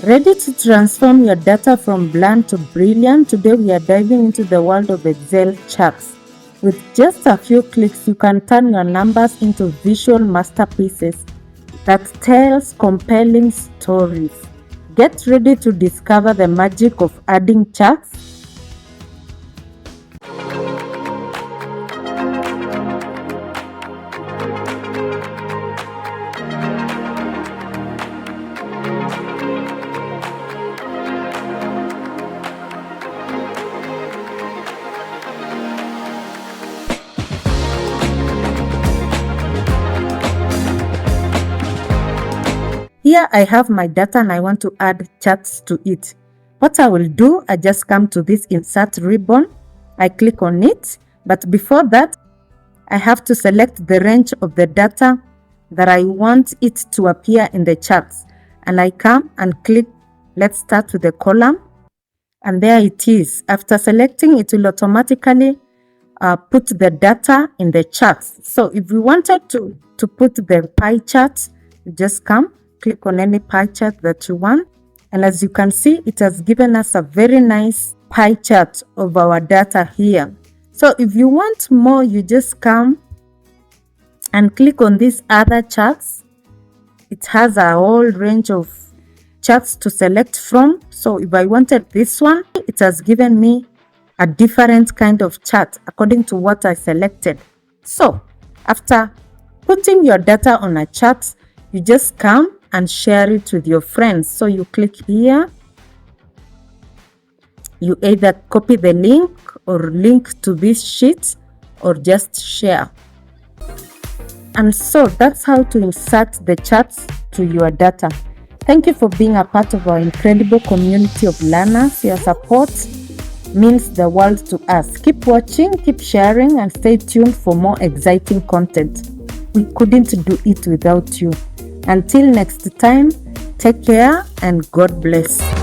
Ready to transform your data from bland to brilliant? Today we are diving into the world of Excel charts. With just a few clicks, you can turn your numbers into visual masterpieces that tells compelling stories. Get ready to discover the magic of adding charts. Here I have my data and I want to add charts to it. What I will do, I just come to this insert ribbon, I click on it, but before that, I have to select the range of the data that I want it to appear in the charts. And I come and click, let's start with the column, and there it is. After selecting, it will automatically put the data in the charts. So if we wanted to put the pie chart, you just come, click on any pie chart that you want, and as you can see, it has given us a very nice pie chart of our data here. So if you want more, you just come and click on these other charts. It has a whole range of charts to select from. So if I wanted this one, it has given me a different kind of chart according to what I selected. So after putting your data on a chart, you just come and share it with your friends. So you click here, you either copy the link or link to this sheet or just share. And so that's how to insert the charts to your data. Thank you for being a part of our incredible community of learners. Your support means the world to us. Keep watching, keep sharing, and stay tuned for more exciting content. We couldn't do it without you. Until next time, take care and God bless.